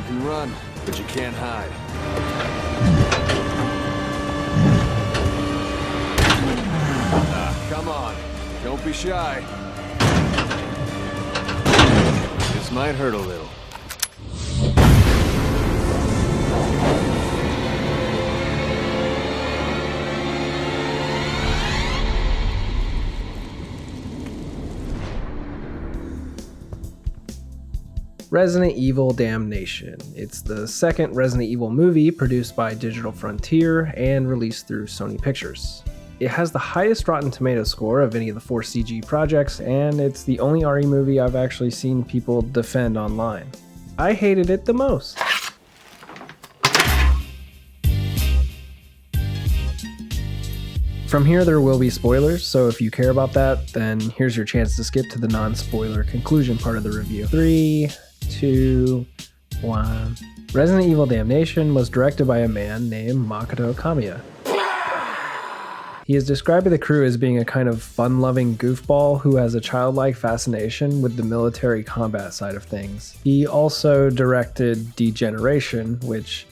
can run, but you can't hide. Come on. Don't be shy. This might hurt a little. Resident Evil Damnation. It's the second Resident Evil movie produced by Digital Frontier and released through Sony Pictures. It has the highest Rotten Tomatoes score of any of the 4 CG projects, and it's the only RE movie I've actually seen people defend online. I hated it the most. From here there will be spoilers, so if you care about that, then here's your chance to skip to the non-spoiler conclusion part of the review. 3, 2, 1. Resident Evil Damnation was directed by a man named Makoto Kamiya. He is described by the crew as being a kind of fun-loving goofball who has a childlike fascination with the military combat side of things. He also directed Degeneration, which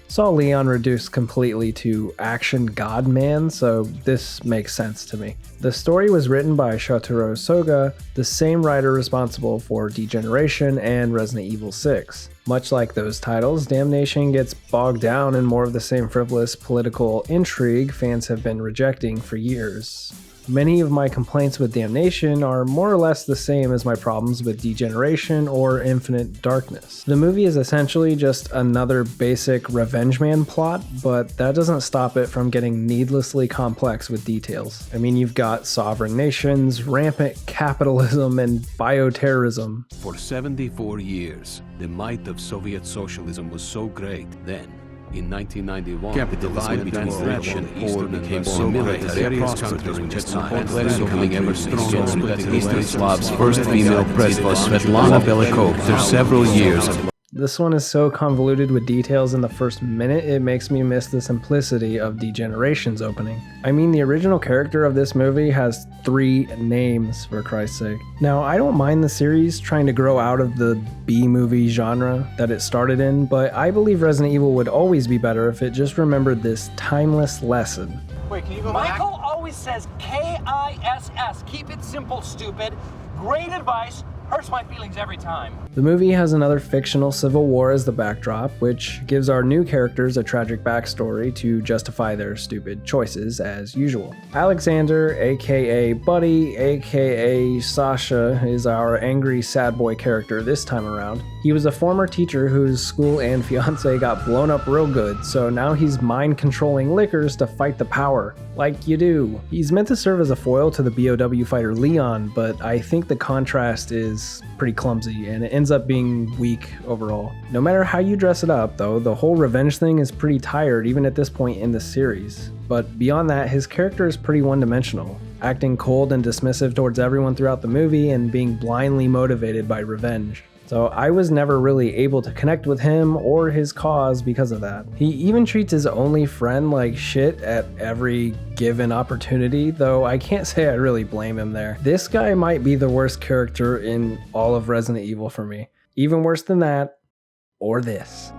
saw Leon reduced completely to action godman, so this makes sense to me. The story was written by Shotaro Soga, the same writer responsible for Degeneration and Resident Evil 6. Much like those titles, Damnation gets bogged down in more of the same frivolous political intrigue fans have been rejecting for years. Many of my complaints with Damnation are more or less the same as my problems with Degeneration or Infinite Darkness. The movie is essentially just another basic Revenge Man plot, but that doesn't stop it from getting needlessly complex with details. I mean, you've got sovereign nations, rampant capitalism, and bioterrorism. For 74 years, the might of Soviet socialism was so great then. In 1991, the divide between rich and poor became so great that various countries would just becoming ever stronger. Eastern Slavs' first female president was Svetlana Belikova. After several years of This one is so convoluted with details in the first minute, it makes me miss the simplicity of Degeneration's opening. I mean, the original character of this movie has 3 names, for Christ's sake. Now, I don't mind the series trying to grow out of the B-movie genre that it started in, but I believe Resident Evil would always be better if it just remembered this timeless lesson. Wait, can you go back? Michael always says K.I.S.S. Keep it simple, stupid. Great advice. Hurts my feelings every time. The movie has another fictional civil war as the backdrop, which gives our new characters a tragic backstory to justify their stupid choices as usual. Alexander, aka Buddy, aka Sasha, is our angry sad boy character this time around. He was a former teacher whose school and fiance got blown up real good, so now he's mind-controlling lickers to fight the power. Like you do. He's meant to serve as a foil to the BOW fighter Leon, but I think the contrast is pretty clumsy and it ends up being weak overall. No matter how you dress it up though, the whole revenge thing is pretty tired even at this point in the series. But beyond that, his character is pretty one-dimensional, acting cold and dismissive towards everyone throughout the movie and being blindly motivated by revenge. So I was never really able to connect with him or his cause because of that. He even treats his only friend like shit at every given opportunity, though I can't say I really blame him there. This guy might be the worst character in all of Resident Evil for me. Even worse than that, or this.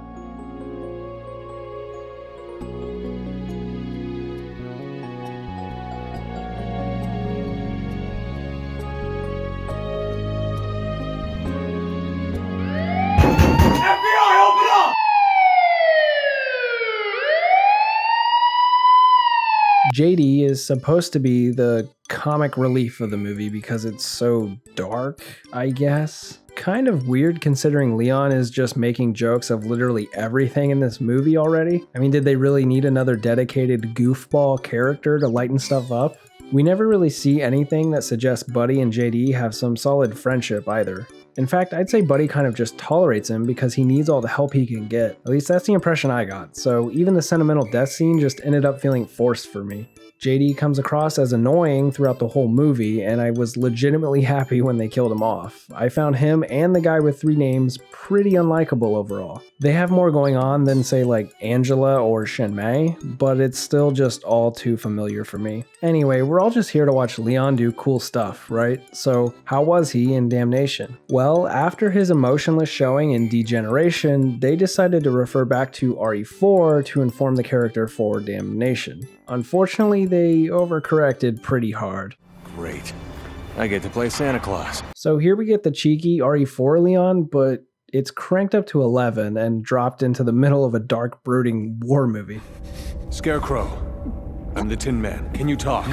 JD is supposed to be the comic relief of the movie because it's so dark, I guess. Kind of weird considering Leon is just making jokes of literally everything in this movie already. I mean, did they really need another dedicated goofball character to lighten stuff up? We never really see anything that suggests Buddy and JD have some solid friendship either. In fact, I'd say Buddy kind of just tolerates him because he needs all the help he can get. At least that's the impression I got, so even the sentimental death scene just ended up feeling forced for me. JD comes across as annoying throughout the whole movie, and I was legitimately happy when they killed him off. I found him and the guy with 3 names pretty unlikable overall. They have more going on than say like Angela or Shenmei, but it's still just all too familiar for me. Anyway, we're all just here to watch Leon do cool stuff, right? So how was he in Damnation? Well, Well, after his emotionless showing in Degeneration, they decided to refer back to RE4 to inform the character for Damnation. Unfortunately, they overcorrected pretty hard. Great. I get to play Santa Claus. So here we get the cheeky RE4 Leon, but it's cranked up to 11 and dropped into the middle of a dark, brooding war movie. Scarecrow, I'm the Tin Man. Can you talk?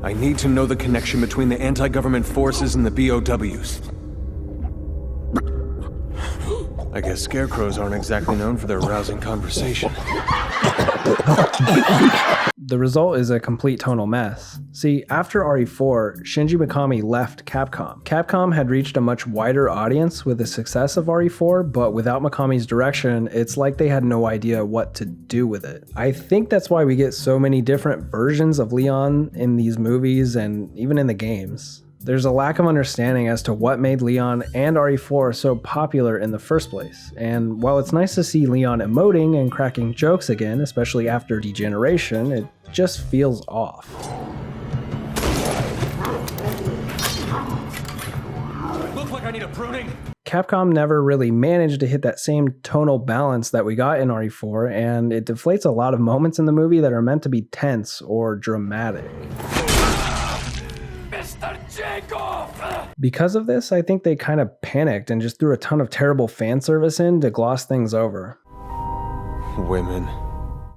I need to know the connection between the anti-government forces and the BOWs. I guess scarecrows aren't exactly known for their rousing conversation. The result is a complete tonal mess. See, after RE4, Shinji Mikami left Capcom. Capcom had reached a much wider audience with the success of RE4, but without Mikami's direction, it's like they had no idea what to do with it. I think that's why we get so many different versions of Leon in these movies and even in the games. There's a lack of understanding as to what made Leon and RE4 so popular in the first place, and while it's nice to see Leon emoting and cracking jokes again, especially after Degeneration, it just feels off. Look like I need a pruning. Capcom never really managed to hit that same tonal balance that we got in RE4, and it deflates a lot of moments in the movie that are meant to be tense or dramatic. Because of this, I think they kind of panicked and just threw a ton of terrible fan service in to gloss things over. Women.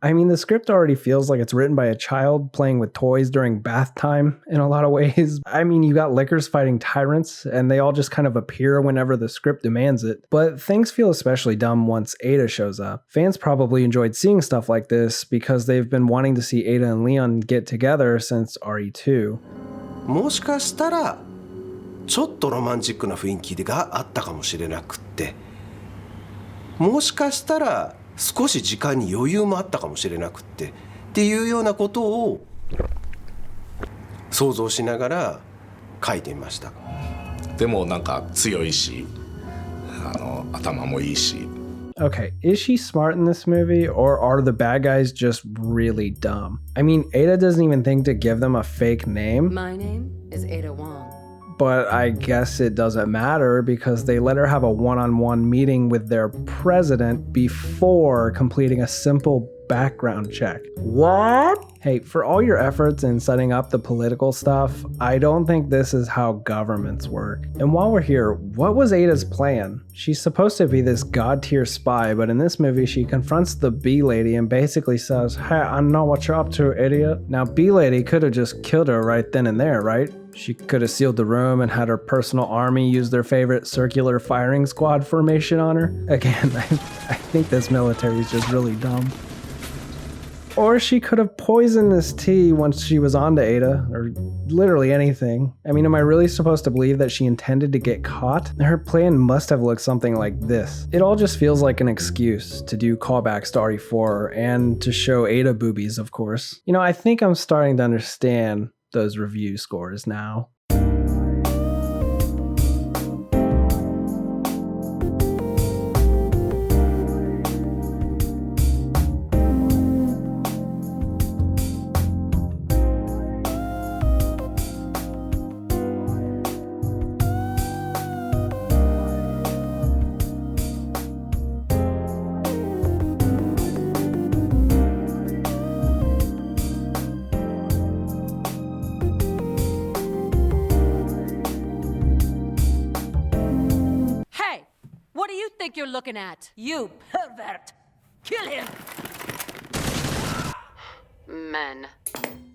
I mean, the script already feels like it's written by a child playing with toys during bath time in a lot of ways. I mean, you got lickers fighting tyrants, and they all just kind of appear whenever the script demands it. But things feel especially dumb once Ada shows up. Fans probably enjoyed seeing stuff like this because they've been wanting to see Ada and Leon get together since RE2. もしかしたらちょっとロマンチックな雰囲気があったかもしれなくって、もしかしたら少し時間に余裕もあったかもしれなくっていうようなことを想像しながら書いてみました。でもなんか強いし、頭もいいし。 Okay, is she smart in this movie, or are the bad guys just really dumb? I mean, Ada doesn't even think to give them a fake name. My name is Ada Wong. But I guess it doesn't matter because they let her have a one-on-one meeting with their president before completing a simple background check. What? Hey, for all your efforts in setting up the political stuff, I don't think this is how governments work. And while we're here, what was Ada's plan? She's supposed to be this god-tier spy, but in this movie, she confronts the B-Lady and basically says, "Hey, I know what you're up to, idiot." Now, B-Lady could have just killed her right then and there, right? She could have sealed the room and had her personal army use their favorite circular firing squad formation on her. Again, I think this military is just really dumb. Or she could have poisoned this tea once she was onto Ada, or literally anything. I mean, am I really supposed to believe that she intended to get caught? Her plan must have looked something like this. It all just feels like an excuse to do callbacks to RE4 and to show Ada boobies, of course. You know, I think I'm starting to understand those review scores now. What do you think you're looking at? You pervert! Kill him! Men.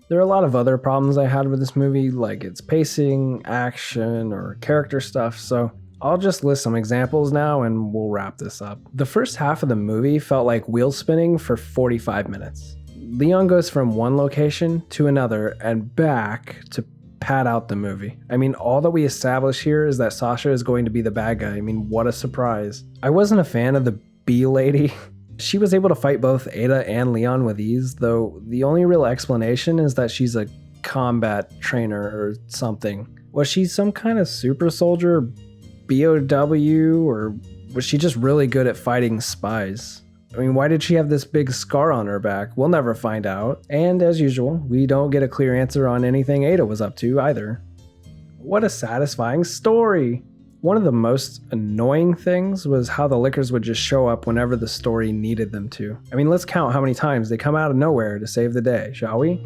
There are a lot of other problems I had with this movie, like its pacing, action, or character stuff, so I'll just list some examples now and we'll wrap this up. The first half of the movie felt like wheel spinning for 45 minutes. Leon goes from one location to another and back to pad out the movie. I mean, all that we establish here is that Sasha is going to be the bad guy. I mean, what a surprise. I wasn't a fan of the B-Lady. She was able to fight both Ada and Leon with ease, though the only real explanation is that she's a combat trainer or something. Was she some kind of super soldier, BOW, or was she just really good at fighting spies? I mean, why did she have this big scar on her back? We'll never find out. And as usual, we don't get a clear answer on anything Ada was up to either. What a satisfying story. One of the most annoying things was how the Lickers would just show up whenever the story needed them to. I mean, let's count how many times they come out of nowhere to save the day, shall we?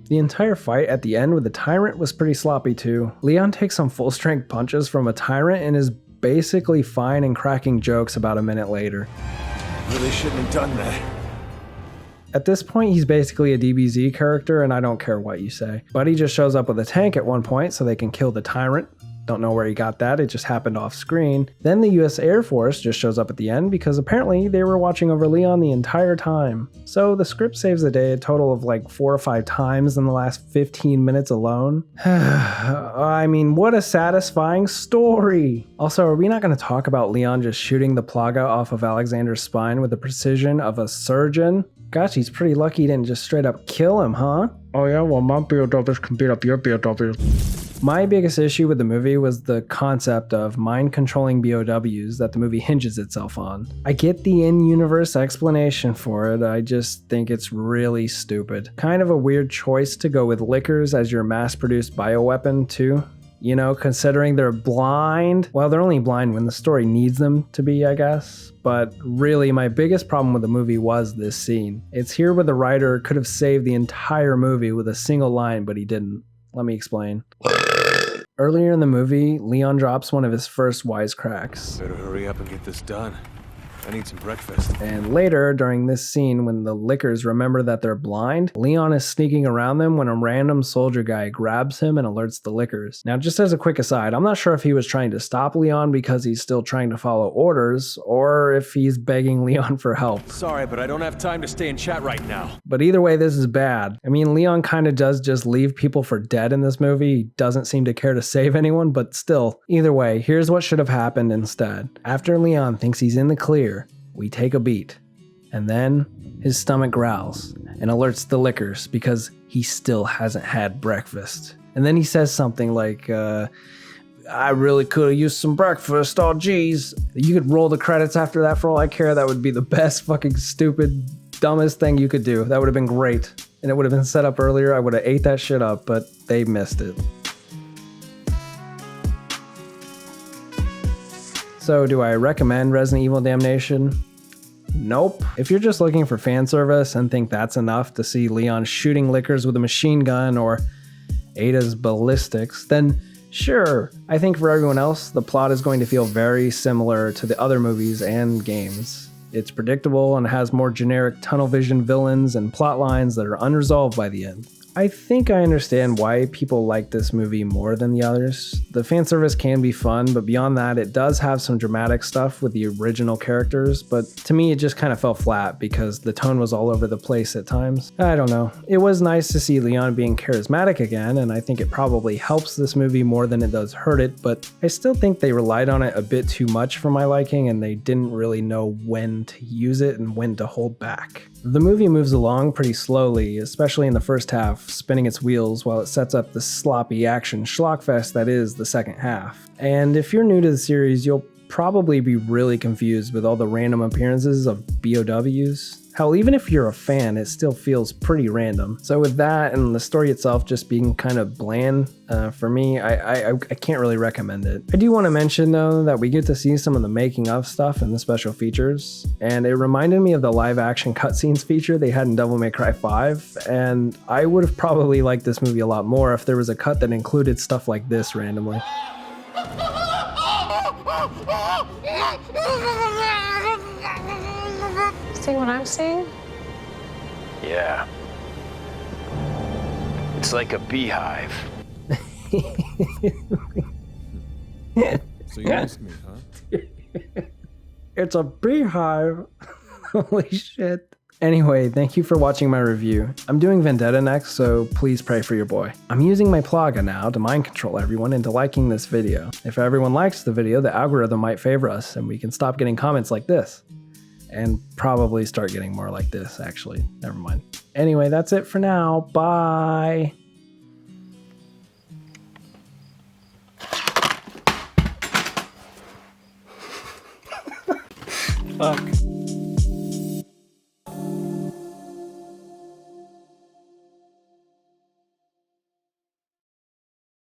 The entire fight at the end with the Tyrant was pretty sloppy too. Leon takes some full strength punches from a Tyrant and is basically fine and cracking jokes about a minute later. Really shouldn't have done that. At this point, he's basically a DBZ character and I don't care what you say. Buddy just shows up with a tank at one point so they can kill the Tyrant. Don't know where he got that, it just happened off screen. Then the US Air Force just shows up at the end because apparently they were watching over Leon the entire time. So the script saves the day a total of like 4 or 5 times in the last 15 minutes alone. I mean, what a satisfying story! Also, are we not going to talk about Leon just shooting the Plaga off of Alexander's spine with the precision of a surgeon? Gosh, he's pretty lucky he didn't just straight up kill him, huh? Oh yeah, well my BOWs can beat up your BOWs. My biggest issue with the movie was the concept of mind-controlling BOWs that the movie hinges itself on. I get the in-universe explanation for it, I just think it's really stupid. Kind of a weird choice to go with Lickers as your mass-produced bioweapon too. You know, considering they're blind. Well, they're only blind when the story needs them to be, I guess. But really, my biggest problem with the movie was this scene. It's here where the writer could have saved the entire movie with a single line, but he didn't. Let me explain. Earlier in the movie, Leon drops one of his first wisecracks. Better hurry up and get this done. I need some breakfast. And later, during this scene, when the Lickers remember that they're blind, Leon is sneaking around them when a random soldier guy grabs him and alerts the Lickers. Now, just as a quick aside, I'm not sure if he was trying to stop Leon because he's still trying to follow orders, or if he's begging Leon for help. Sorry, but I don't have time to stay and chat right now. But either way, this is bad. I mean, Leon kind of does just leave people for dead in this movie. He doesn't seem to care to save anyone, but still. Either way, here's what should have happened instead. After Leon thinks he's in the clear, we take a beat, and then his stomach growls and alerts the Lickers because he still hasn't had breakfast. And then he says something like, I really could have used some breakfast, oh geez. You could roll the credits after that for all I care. That would be the best fucking stupid, dumbest thing you could do. That would have been great. And it would have been set up earlier. I would have ate that shit up, but they missed it. So do I recommend Resident Evil Damnation? Nope. If you're just looking for fan service and think that's enough to see Leon shooting Lickers with a machine gun or Ada's ballistics, then sure. I think for everyone else, the plot is going to feel very similar to the other movies and games. It's predictable and has more generic tunnel vision villains and plot lines that are unresolved by the end. I think I understand why people like this movie more than the others. The fan service can be fun, but beyond that, it does have some dramatic stuff with the original characters, but to me, it just kind of fell flat because the tone was all over the place at times. I don't know. It was nice to see Leon being charismatic again, and I think it probably helps this movie more than it does hurt it, but I still think they relied on it a bit too much for my liking, and they didn't really know when to use it and when to hold back. The movie moves along pretty slowly, especially in the first half, spinning its wheels while it sets up the sloppy action schlockfest that is the second half. And if you're new to the series, you'll probably be really confused with all the random appearances of BOWs. Hell, even if you're a fan, it still feels pretty random. So with that and the story itself just being kind of bland, for me, I can't really recommend it. I do want to mention though that we get to see some of the making of stuff in the special features, and it reminded me of the live action cutscenes feature they had in Devil May Cry 5, and I would have probably liked this movie a lot more if there was a cut that included stuff like this randomly. See what I'm seeing? Yeah. It's like a beehive. So you missed me, huh? It's a beehive. Holy shit. Anyway, thank you for watching my review. I'm doing Vendetta next, so please pray for your boy. I'm using my plaga now to mind control everyone into liking this video. If everyone likes the video, the algorithm might favor us and we can stop getting comments like this. And probably start getting more like this, actually. Never mind. Anyway, that's it for now. Bye. Fuck.